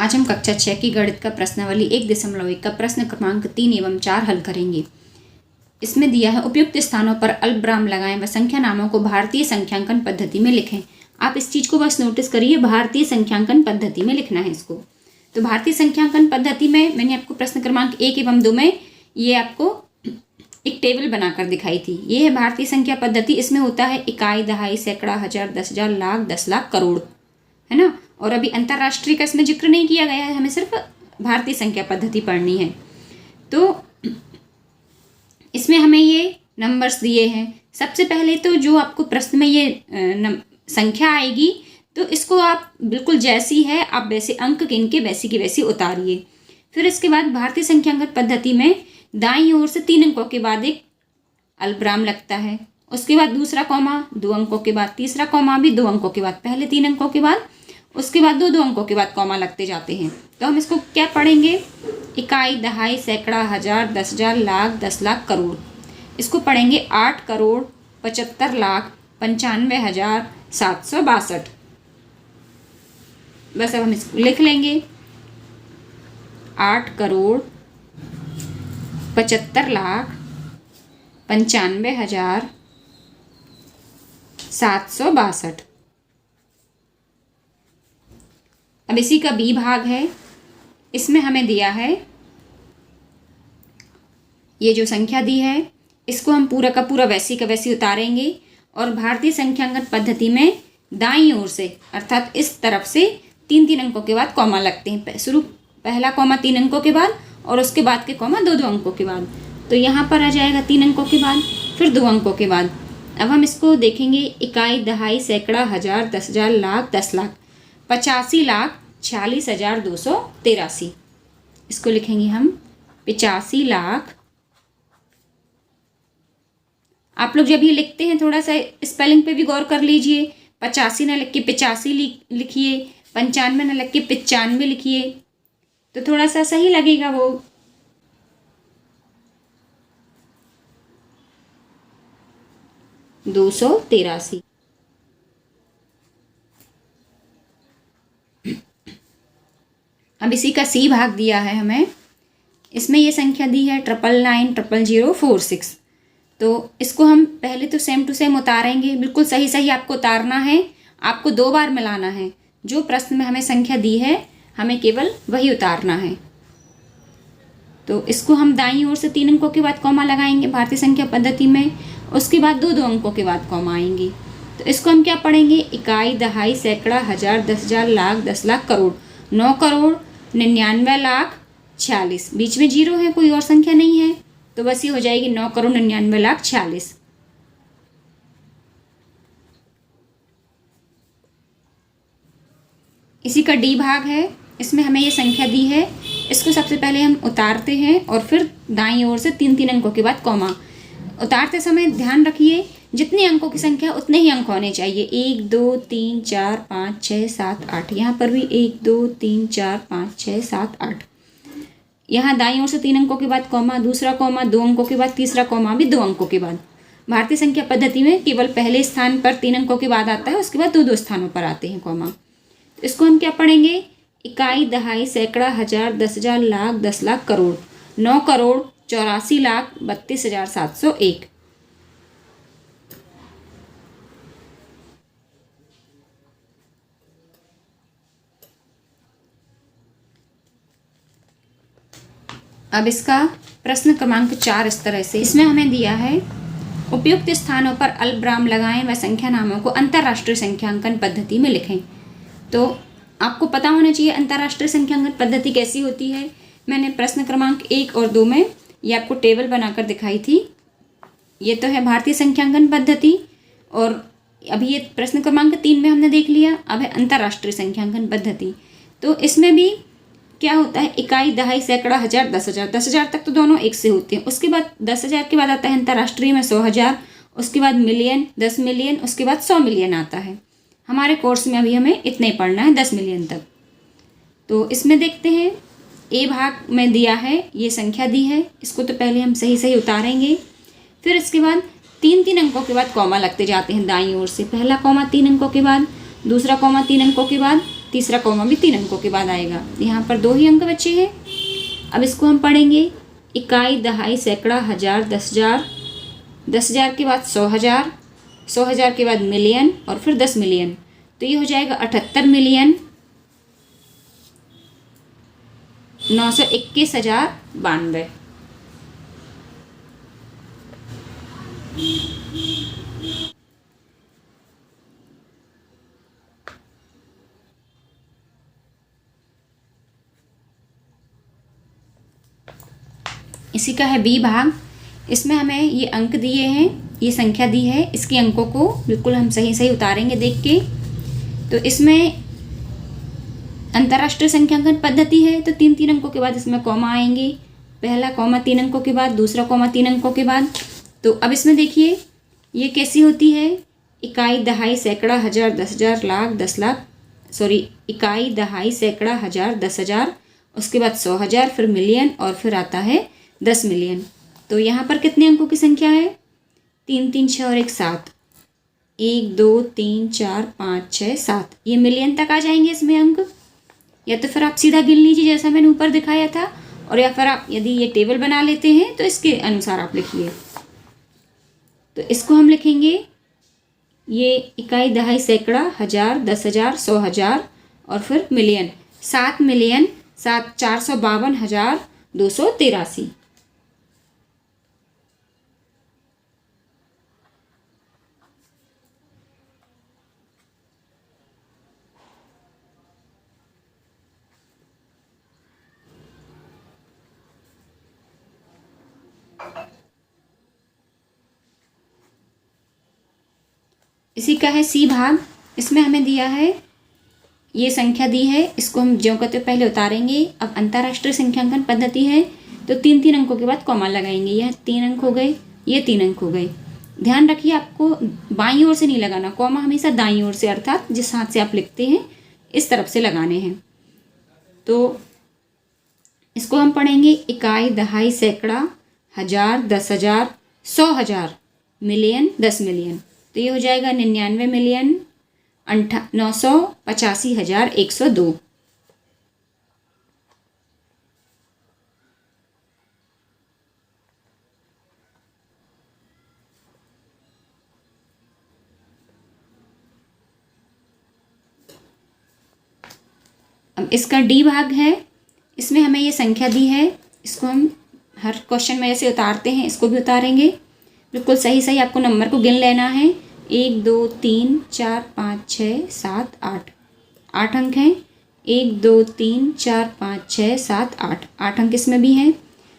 आज हम कक्षा 6 की गणित का प्रश्नावली 1.1 का प्रश्न क्रमांक 3 एवं 4 हल करेंगे। इसमें दिया है उपयुक्त स्थानों पर अल्पविराम लगाएं व संख्या नामों को भारतीय संख्यांकन पद्धति में लिखें। आप इस चीज़ को बस नोटिस करिए, भारतीय संख्यांकन पद्धति में लिखना है इसको। तो भारतीय संख्यांकन पद्धति में मैंने आपको प्रश्न क्रमांक 1 एवं 2 में ये आपको एक टेबल बनाकर दिखाई थी। ये है भारतीय संख्या पद्धति। इसमें होता है इकाई, दहाई, सैकड़ा, हजार, 10,000, लाख, 10 लाख, करोड़, है ना। और अभी अंतर्राष्ट्रीय का इसमें जिक्र नहीं किया गया है, हमें सिर्फ भारतीय संख्या पद्धति पढ़नी है। तो इसमें हमें ये नंबर्स दिए हैं। सबसे पहले तो जो आपको प्रश्न में ये संख्या आएगी तो इसको आप बिल्कुल जैसी है आप वैसे अंक गिन के वैसी की वैसी उतारिए। फिर इसके बाद भारतीय संख्यांकन पद्धति में दाईं ओर से 3 अंकों के बाद एक अल्पविराम लगता है, उसके बाद दूसरा कॉमा 2 अंकों के बाद, तीसरा कॉमा भी 2 अंकों के बाद, पहले 3 अंकों के बाद, उसके बाद 2 अंकों के बाद कॉमा लगते जाते हैं। तो हम इसको क्या पढ़ेंगे? इकाई, दहाई, सैकड़ा, हजार, 10,000, लाख, 10 लाख, करोड़। इसको पढ़ेंगे 8 करोड़ 75 लाख 95,762। बस अब हम इसको लिख लेंगे 8 करोड़ 75 लाख 95,762। अब इसी का बी भाग है। इसमें हमें दिया है ये जो संख्या दी है इसको हम पूरा का पूरा वैसी का वैसी उतारेंगे और भारतीय संख्यांकन पद्धति में दाईं ओर से अर्थात इस तरफ से 3 अंकों के बाद कॉमा लगते हैं। पहला कॉमा 3 अंकों के बाद और उसके बाद के कॉमा 2 अंकों के बाद। तो यहाँ पर आ जाएगा 3 अंकों के बाद, फिर 2 अंकों के बाद। अब हम इसको देखेंगे इकाई, दहाई, सैकड़ा, हजार, 10,000, लाख, 10 लाख, 85,46,283। इसको लिखेंगे हम 85 लाख। आप लोग जब ये लिखते हैं थोड़ा सा स्पेलिंग पे भी गौर कर लीजिए। 85 ना लिख के 85 लिखिए, 95 ना लिख के 95 लिखिए, तो थोड़ा सा सही लगेगा वो। दो 283। अब इसी का सी भाग दिया है हमें। इसमें ये संख्या दी है 9990046। तो इसको हम पहले तो सेम टू सेम उतारेंगे। बिल्कुल सही सही आपको उतारना है, आपको 2 बार मिलाना है। जो प्रश्न में हमें संख्या दी है हमें केवल वही उतारना है। तो इसको हम दाईं ओर से 3 अंकों के बाद कॉमा लगाएंगे भारतीय संख्या पद्धति में, उसके बाद 2 अंकों के बाद कॉमा आएंगी। तो इसको हम क्या पढ़ेंगे? इकाई, दहाई, सैकड़ा, हजार, 10,000, लाख, 10 लाख, करोड़। 9 करोड़ 99 लाख 46। बीच में 0 है, कोई और संख्या नहीं है, तो बस ये हो जाएगी 9 करोड़ 99 लाख 46। इसी का डी भाग है। इसमें हमें ये संख्या दी है, इसको सबसे पहले हम उतारते हैं और फिर दाईं ओर से 3 अंकों के बाद कॉमा। उतारते समय ध्यान रखिए जितने अंकों की संख्या उतने ही अंक होने चाहिए। 1 2 3 4 5 6 7 8। यहाँ पर भी 1 2 3 4 5 6 7 8। यहाँ दाईं ओर से 3 अंकों के बाद कॉमा, दूसरा कॉमा 2 अंकों के बाद, तीसरा कॉमा भी 2 अंकों के बाद। भारतीय संख्या पद्धति में केवल पहले स्थान पर 3 अंकों के बाद आता है, उसके बाद 2 स्थानों पर आते हैं कॉमा। इसको हम क्या पढ़ेंगे? इकाई, दहाई, सैकड़ा, हजार, 10,000, लाख, 10 लाख, करोड़। 9 करोड़ 84,32,701। अब इसका प्रश्न क्रमांक 4 इस तरह से। इसमें हमें दिया है उपयुक्त स्थानों पर अल्पविराम लगाएं व संख्या नामों को अंतर्राष्ट्रीय संख्यांकन पद्धति में लिखें। तो आपको पता होना चाहिए अंतर्राष्ट्रीय संख्यांकन पद्धति कैसी होती है। मैंने प्रश्न क्रमांक 1 और 2 में ये आपको टेबल बनाकर दिखाई थी। ये तो है भारतीय संख्यांकन पद्धति, और अभी ये प्रश्न क्रमांक 3 में हमने देख लिया। अब है अंतर्राष्ट्रीय संख्यांकन पद्धति। तो इसमें भी क्या होता है? इकाई, दहाई, सैकड़ा, हजार, 10,000। 10,000 तक तो दोनों एक से होते हैं। उसके बाद 10,000 के बाद आता है अंतर्राष्ट्रीय में 100,000, उसके बाद मिलियन, 10 मिलियन, उसके बाद 100 मिलियन आता है। हमारे कोर्स में अभी हमें इतना ही पढ़ना है, 10 मिलियन तक। तो इसमें देखते हैं ए भाग में दिया है, ये संख्या दी है, इसको तो पहले हम सही सही उतारेंगे। फिर इसके बाद 3 अंकों के बाद कॉमा लगते जाते हैं दाईं ओर से। पहला कॉमा 3 अंकों के बाद, दूसरा कॉमा 3 अंकों के बाद, तीसरा कॉमा भी 3 अंकों के बाद आएगा। यहाँ पर 2 ही अंक बचे हैं। अब इसको हम पढ़ेंगे इकाई, दहाई, सैकड़ा, हजार, 10,000, 10,000 के बाद 100,000, 100,000 के बाद मिलियन और फिर 10 मिलियन। तो ये हो जाएगा 78 मिलियन 921,092। इसी का है बी भाग। इसमें हमें ये अंक दिए हैं, ये संख्या दी है, इसके अंकों को बिल्कुल हम सही सही उतारेंगे देख के। तो इसमें अंतर्राष्ट्रीय संख्यांकन पद्धति है, तो 3-3 अंकों के बाद इसमें कॉमा आएंगे। पहला कॉमा 3 अंकों के बाद, दूसरा कॉमा 3 अंकों के बाद। तो अब इसमें देखिए ये कैसी होती है, इकाई, दहाई, सैकड़ा, हजार, 10,000, लाख, 10 लाख, सॉरी, इकाई, दहाई, सैकड़ा, हजार, 10,000, उसके बाद 100,000, फिर मिलियन और फिर आता है 10 मिलियन। तो यहाँ पर कितने अंकों की संख्या है, 3 3 6 और 1 7, 1 2 3 4 5 6 7, ये मिलियन तक आ जाएंगे इसमें अंक। या तो फिर आप सीधा गिन लीजिए जैसा मैंने ऊपर दिखाया था, और या फिर आप यदि ये टेबल बना लेते हैं तो इसके अनुसार आप लिखिए। तो इसको हम लिखेंगे, ये इकाई, दहाई, सैकड़ा, हजार, 10,000, 100,000 और फिर मिलियन, 7 मिलियन 452,283। इसी का है सी भाग। इसमें हमें दिया है, ये संख्या दी है, इसको हम ज्यों कहते पहले उतारेंगे। अब अंतर्राष्ट्रीय संख्यांकन पद्धति है, तो 3-3 अंकों के बाद कॉमा लगाएंगे। यह 3 अंक हो गए, ये 3 अंक हो गए। ध्यान रखिए आपको बाईं ओर से नहीं लगाना, कॉमा हमेशा दाईं ओर से, अर्थात जिस हाथ से आप लिखते हैं इस तरफ से लगाने हैं। तो इसको हम पढ़ेंगे इकाई, दहाई, सैकड़ा, हजार, 10,000, 100,000, मिलियन, 10 मिलियन। तो ये हो जाएगा 99 मिलियन 985,102। अब इसका डी भाग है। इसमें हमें ये संख्या दी है, इसको हम हर क्वेश्चन में जैसे उतारते हैं इसको भी उतारेंगे। बिल्कुल सही सही आपको नंबर को गिन लेना है। 1 2 3 4 5 6 7 8, 8 अंक हैं। 1 2 3 4 5 6 7 8, 8 अंक इसमें भी हैं।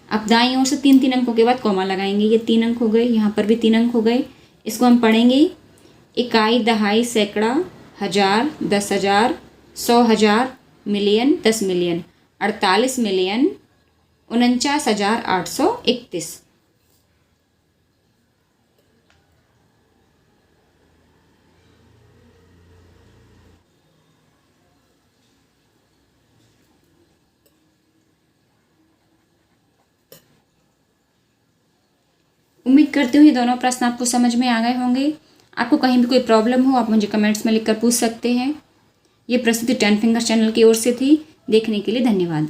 अब दाईं ओर से 3-3 अंकों के बाद कॉमा लगाएंगे। ये 3 अंक हो गए, यहाँ पर भी 3 अंक हो गए। इसको हम पढ़ेंगे इकाई, दहाई, सैकड़ा, हजार, 10,000, 100,000, मिलियन, 10 मिलियन, 48 मिलियन 49,831। उम्मीद करती हूँ ये दोनों प्रश्न आपको समझ में आ गए होंगे। आपको कहीं भी कोई प्रॉब्लम हो आप मुझे कमेंट्स में लिखकर पूछ सकते हैं। ये प्रस्तुति 10 फिंगर चैनल की ओर से थी। देखने के लिए धन्यवाद।